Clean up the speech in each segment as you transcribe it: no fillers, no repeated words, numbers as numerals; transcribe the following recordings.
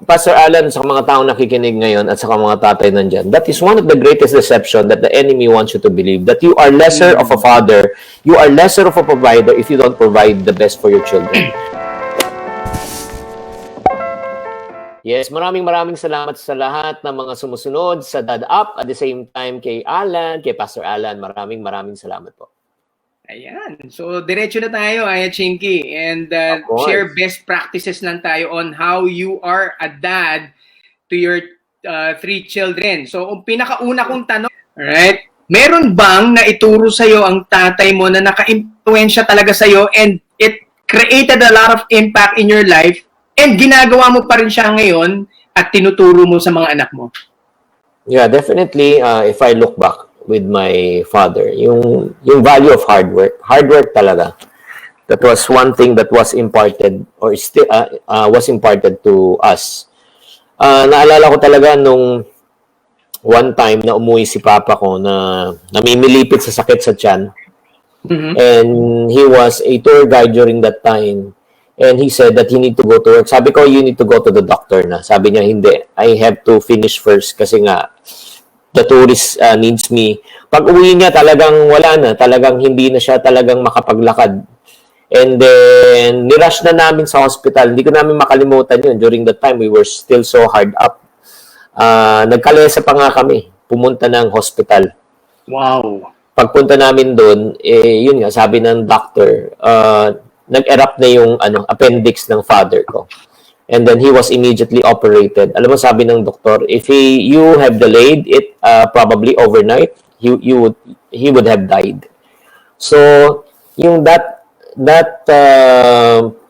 Pastor Alan, sa mga taong nakikinig ngayon at sa mga tatay nandyan, that is one of the greatest deception that the enemy wants you to believe, that you are lesser of a father, you are lesser of a provider if you don't provide the best for your children. Yes, maraming salamat sa lahat ng mga sumusunod sa Dad Up, at the same time kay Alan, kay Pastor Alan. Maraming salamat po. Ayan. So, diretso na tayo, Chinkee. And share best practices lang tayo on how you are a dad to your 3 children. So, ang pinakauna kong tanong, alright, meron bang naituro sa'yo ang tatay mo na naka-impluensya talaga sa'yo and it created a lot of impact in your life and ginagawa mo pa rin siya ngayon at tinuturo mo sa mga anak mo? Yeah, definitely. If I look back with my father, yung value of hard work talaga. That was one thing that was imparted or still was imparted to us. Naalala ko talaga nung one time na umuwi si papa ko na namimilipit sa sakit sa tiyan. And he was a tour guide during that time. And he said that he need to go to work. Sabi ko, you need to go to the doctor na. Sabi niya, hindi. I have to finish first kasi nga the tourist needs me. Pag uwi niya, talagang wala na. Talagang hindi na siya talagang makapaglakad. And then, nirush na namin sa hospital. Hindi ko namin makalimutan yun. During that time, we were still so hard up. Nagkalesa pa nga kami. Pumunta ng hospital. Wow. Pagpunta namin doon, yun nga, sabi ng doctor, nag-erupt na yung appendix ng father ko. And then he was immediately operated. Alam mo, sabi ng doktor, if you have delayed it probably overnight, he would have died. So, yung that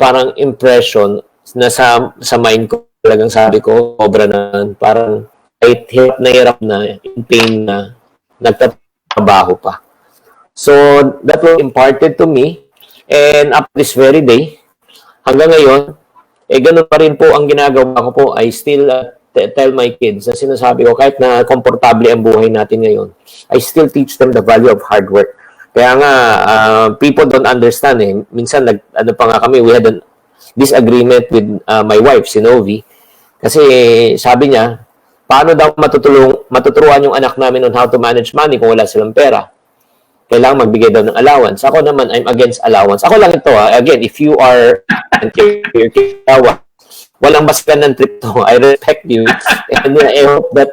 parang impression na sa mind ko, talagang sabi ko, sobra na, parang hirap na, in pain na, nagtatrabaho pa. So, that was imparted to me. And up this very day, hanggang ngayon, ganun pa rin po ang ginagawa ko po. I still tell my kids na sinasabi ko, kahit na komportable ang buhay natin ngayon, I still teach them the value of hard work. Kaya nga, people don't understand eh. Minsan, pa nga kami, we had a disagreement with my wife, si Novi. Kasi sabi niya, paano daw matuturuan yung anak namin on how to manage money kung wala silang pera? Kailangan magbigay daw ng allowance. Ako naman, I'm against allowance. Ako lang ito, again, if you are walang basikan ng trip to, I respect you. And I hope that,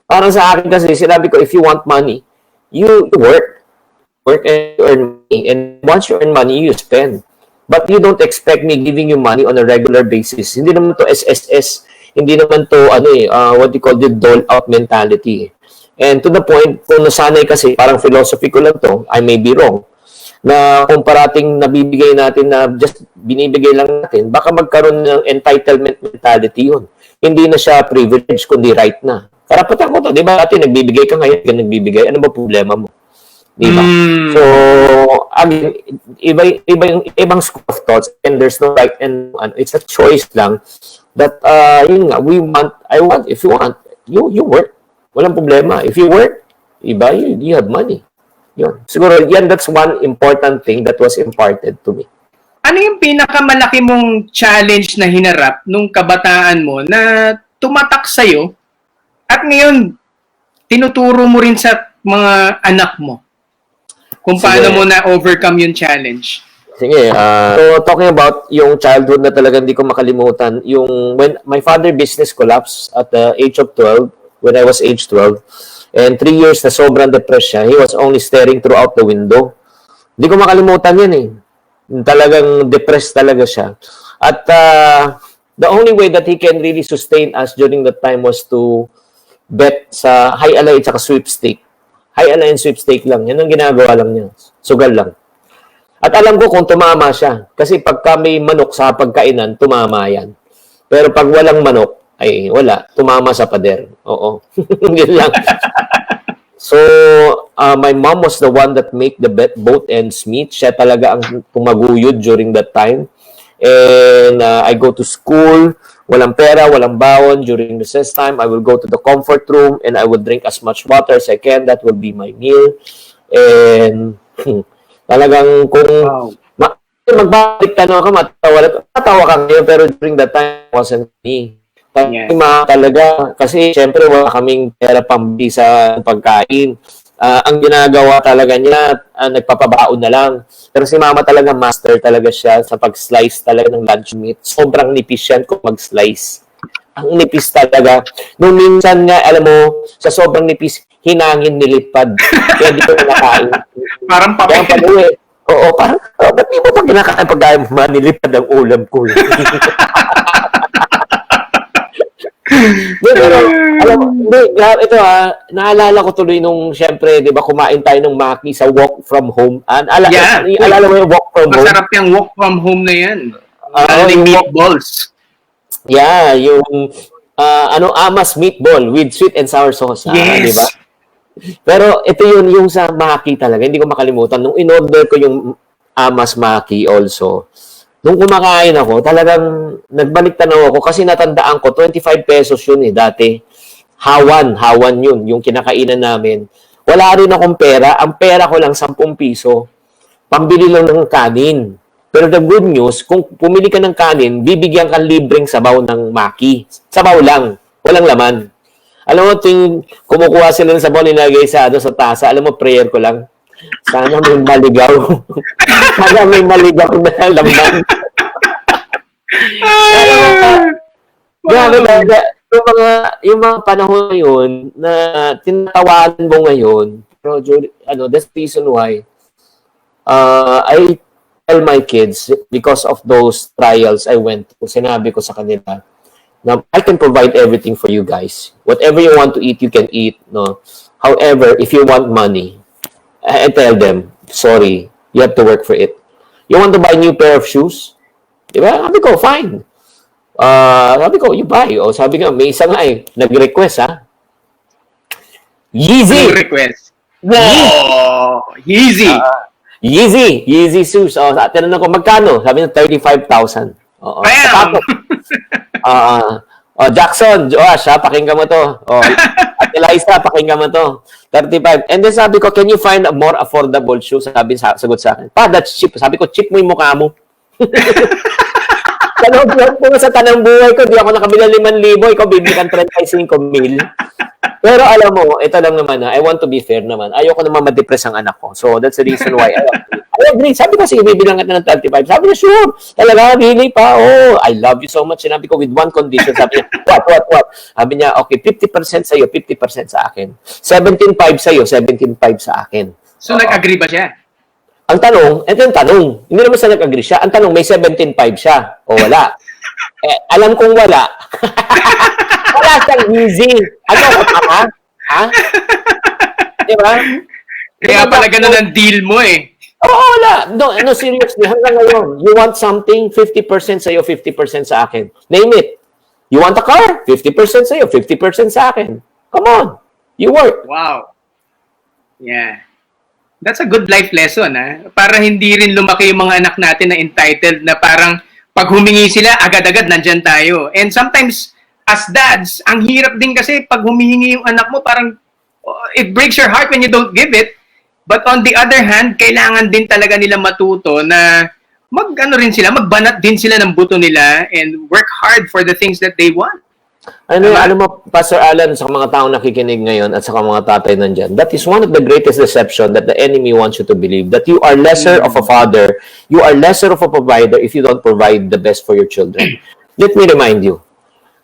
parang sa akin kasi, sinabi ko, if you want money, you work and earn money. And once you earn money, you spend. But you don't expect me giving you money on a regular basis. Hindi naman to SSS. Hindi naman to, what you call the dole-out mentality. And to the point, kung nasanay kasi, parang philosophy ko lang to, I may be wrong, na kung parating nabibigay natin na just binibigay lang natin, baka magkaroon ng entitlement mentality yun. Hindi na siya privilege, kundi right na. Karapatan ko to, di ba? Dati nagbibigay ka ngayon, ka nagbibigay. Ano ba problema mo? Di ba? So, again, ibang school of thoughts, and there's no right and it's a choice lang that, yun nga, if you want, you work. Walang problema. If you work, iba, you have money. Yun. Siguro, that's one important thing that was imparted to me. Ano yung pinakamalaki mong challenge na hinarap nung kabataan mo na tumatak sa'yo at ngayon, tinuturo mo rin sa mga anak mo kung paano mo na-overcome yung challenge? Sige. So, talking about yung childhood na talaga hindi ko makalimutan, when my father business collapsed at the age of 12, when I was age 12, and 3 years na sobrang depressed siya, he was only staring throughout the window. Hindi ko makalimutan yun eh. Talagang depressed talaga siya. At the only way that he can really sustain us during that time was to bet sa high alay at saka sweepstake. High alay and sweepstake lang. Yan ang ginagawa lang niya. Sugal lang. At alam ko kung tumama siya. Kasi pagka may manok sa pagkainan, tumama yan. Pero pag walang manok, ay wala, tumama sa pader. Oo. Yun lang. So, my mom was the one that make the both ends meet. Siya talaga ang tumaguyod during that time. And I go to school, walang pera, walang baon. During recess time, I will go to the comfort room and I will drink as much water as I can. That will be my meal. And talagang kung magbalik tanong ka, matawa ka ngayon, pero during that time, wasn't me. Yes. Talaga, kasi syempre wala kaming pera pambili sa pagkain. Ang ginagawa talaga niya, nagpapabaon na lang. Pero si mama talaga, master talaga siya sa pag-slice talaga ng lunch meat. Sobrang nipis yan kung mag-slice. Ang nipis talaga. Nung minsan nga, alam mo, sa sobrang nipis, hinangin nilipad. Kaya di ko nakakain. Parang Kaya papel. pag-uwi, oo, parang, ba't di mo pa kinakain pagkain mo, nilipad ang ulam ko. Pero, alam mo, hindi, ito naalala ko tuloy nung, syempre, di ba, kumain tayo ng Maki sa walk from home. Yeah. Alala mo yung walk from home? Masarap yung walk from home na yan. Yung Meatballs. Yeah, yung Amas meatball with sweet and sour sauce. Yes. Di ba? Pero ito yung sa Maki talaga. Hindi ko makalimutan. Nung in-order ko yung Amas Maki also, nung kumakain ako, talagang nagbalik tanaw ako kasi natandaan ko, 25 pesos yun dati. Hawan yun, yung kinakainan namin. Wala rin akong pera. Ang pera ko lang 10 piso. Pambili lang ng kanin. Pero the good news, kung pumili ka ng kanin, bibigyan ka libreng sabaw ng Maki. Sabaw lang. Walang laman. Alam mo, ting kumukuha sila ng sabaw, nilagay sa tasa. Alam mo, prayer ko lang. Sana may maligaw. Sana may maligaw na laman. Grabe talaga. Yung mga panahon ngayon na tinatawanan mo ngayon, pero that's the reason why I tell my kids, because of those trials I went through, sinabi ko sa kanila, na I can provide everything for you guys. Whatever you want to eat, you can eat. No? However, if you want money, I tell them, sorry, you have to work for it. You want to buy a new pair of shoes? Diba? Sabi ko, fine. Sabi ko, you buy. O sabi ko, may isa nga nag-request Yeezy! Request. Oh, Yeezy! Yeezy shoes. Tinanong ko, magkano? Sabi niya, 35,000. Bam! Jackson, Josh, pakinggan mo to. At Eliza, pakinggan mo to. 35. And then sabi ko, can you find a more affordable shoe? Sagot sa akin. That's cheap. Sabi ko, cheap mo yung mukha mo. Sa tanang buhay ko, di ako nakabila 5,000. Ikaw, bibili kang 35,000. Pero alam mo, ito lang naman I want to be fair naman. Ayoko naman ma-depress ang anak ko. So, that's the reason why I agree. Sabi ko, sige, bibilang ka na ng 35. Sabi niya, sure. Talaga, really pa. Oh, I love you so much. Sinabi ko, with one condition. Sabi niya, what? Sabi niya, okay, 50% sa'yo, 50% sa akin. 17.5 sa'yo, 17.5 sa akin. So, nag-agree ba siya? Ang tanong, ito yung tanong. Hindi naman siya nag-agree siya. Ang tanong, may 17.5 siya o wala. Alam kong wala. Wala siyang easy. Ano ka ha? Diba? Kaya pala ganun ang deal mo wala. No, seriously, hanggang ngayon, you want something, 50% sa'yo, 50% sa akin. Name it. You want a car? 50% sa'yo, 50% sa akin. Come on. You work. Wow. Yeah. That's a good life lesson, Para hindi rin lumaki yung mga anak natin na entitled na parang pag humingi sila, agad-agad nandyan tayo. And sometimes, as dads, ang hirap din kasi pag humihingi yung anak mo, parang it breaks your heart when you don't give it. But on the other hand, kailangan din talaga nila matuto na magbanat din sila ng buto nila and work hard for the things that they want. Alam mo, Pastor Alan, sa mga taong nakikinig ngayon at sa mga tatay nandyan, that is one of the greatest deception that the enemy wants you to believe, that you are lesser of a father, you are lesser of a provider if you don't provide the best for your children. Let me remind you,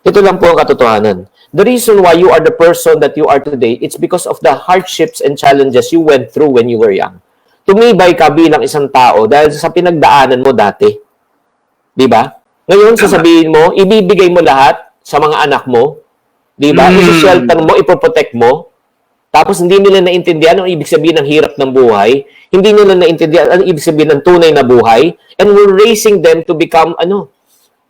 ito lang po ang katotohanan. The reason why you are the person that you are today, it's because of the hardships and challenges you went through when you were young. Tumibay ka bilang isang tao dahil sa pinagdaanan mo dati. Di ba? Ngayon, sasabihin mo, ibibigay mo lahat sa mga anak mo. Di ba? Isi-shelter mo, ipoprotect mo. Tapos hindi nila naintindihan ang ibig sabihin ng hirap ng buhay. Hindi nila naintindihan ang ibig sabihin ng tunay na buhay. And we're raising them to become,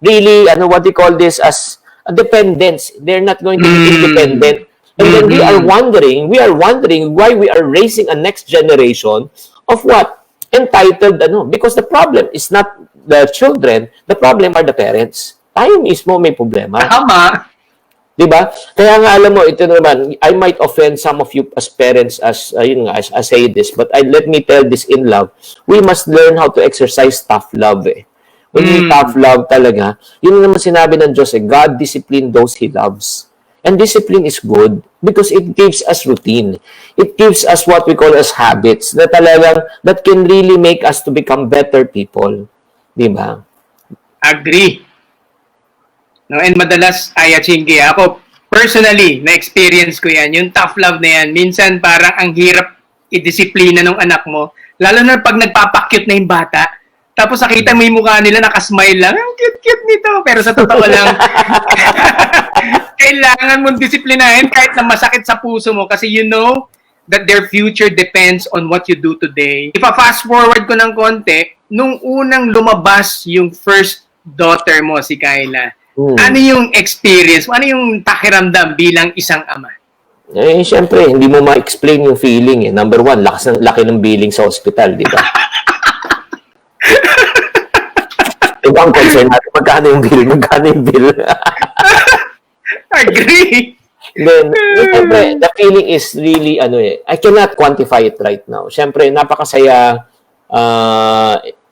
really, what they call this as dependence. They're not going to be independent. And then we are wondering why we are raising a next generation of what? Entitled, because the problem is not the children, the problem are the parents. Tayo mismo may problema. Tama. Diba? Kaya nga alam mo, ito naman, I might offend some of you as parents as I say this, but let me tell this in love. We must learn how to exercise tough love. When you tough love talaga, yun naman sinabi ng Diyos, God discipline those He loves. And discipline is good because it gives us routine. It gives us what we call as habits na talagang, that can really make us to become better people. Di ba? Agree. No, and madalas, Chinkee, ako, personally, na-experience ko yan. Yung tough love na yan, minsan parang ang hirap i-disiplina ng anak mo. Lalo na pag nagpapakyut na yung bata, tapos nakita mo yung mukha nila, nakasmile lang, ang cute-cute nito. Pero sa totoo lang, kailangan mong disiplinahin kahit na masakit sa puso mo kasi you know that their future depends on what you do today. Ipa-fast forward ko ng konti, nung unang lumabas yung first daughter mo, si Kyla, ano yung experience, ano yung pakiramdam bilang isang ama? Eh, syempre, hindi mo ma-explain yung feeling. Number one, laki ng billing sa hospital, di ba? Diba ang concern natin, magkano yung bill? Agree. Then, syempre, the feeling is really, I cannot quantify it right now. Syempre, napakasaya.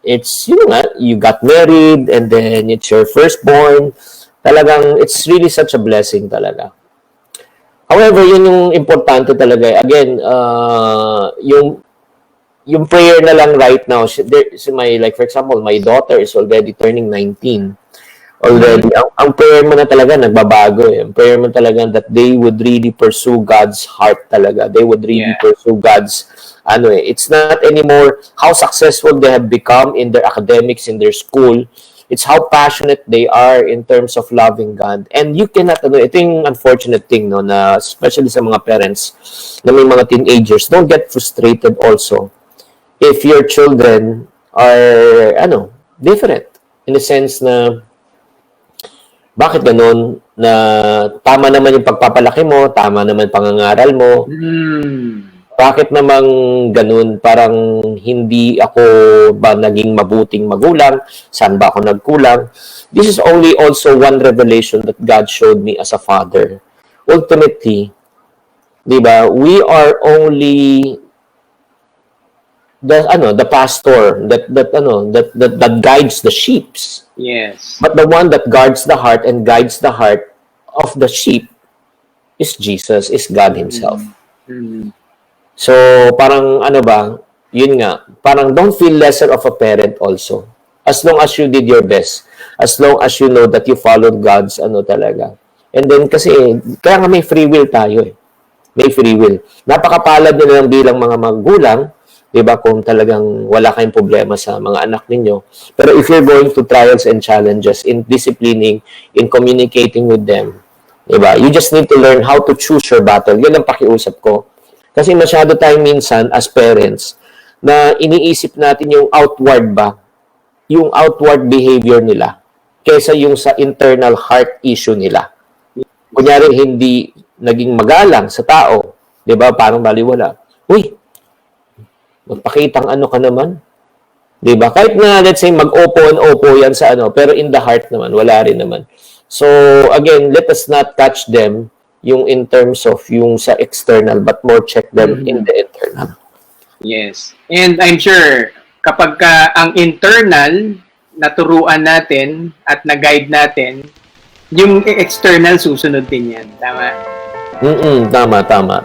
It's, you got married and then it's your firstborn. Talagang, it's really such a blessing talaga. However, yun yung importante talaga. Again, yung prayer na lang right now, like for example, my daughter is already turning 19. Already, ang prayer mo na talaga nagbabago. Ang prayer mo talaga that they would really pursue God's heart talaga. They would really pursue God's, it's not anymore how successful they have become in their academics, in their school. It's how passionate they are in terms of loving God. And you cannot, ito yung unfortunate thing, no, na especially sa mga parents na may mga teenagers, don't get frustrated also if your children are, different. In the sense na, bakit ganun? Na tama naman yung pagpapalaki mo, tama naman pangangaral mo. Bakit namang ganun? Parang hindi ako ba naging mabuting magulang? Saan ba ako nagkulang? This is only also one revelation that God showed me as a father. Ultimately, di ba, we are only the pastor that guides the sheep. Yes. But the one that guards the heart and guides the heart of the sheep is Jesus, is God Himself. So, parang yun nga, parang don't feel lesser of a parent also. As long as you did your best. As long as you know that you followed God's talaga. And then kasi, kaya nga may free will tayo eh. May free will. Napakapalad nyo lang bilang mga magulang, diba, kung talagang wala kayong problema sa mga anak ninyo. Pero if you're going through trials and challenges in disciplining, in communicating with them, diba, you just need to learn how to choose your battle. Yan ang pakiusap ko. Kasi masyado tayong minsan as parents na iniisip natin yung outward behavior nila kaysa yung sa internal heart issue nila. Kunyari, hindi naging magalang sa tao, diba, parang baliwala. Uy, magpakitang ka naman. Diba? Kahit na, let's say, mag-opo yan sa pero in the heart naman, wala rin naman. So, again, let us not catch them yung in terms of yung sa external, but more check them in the internal. Yes. And I'm sure, kapag ang internal, naturuan natin at na-guide natin, yung external susunod din yan. Tama? Tama.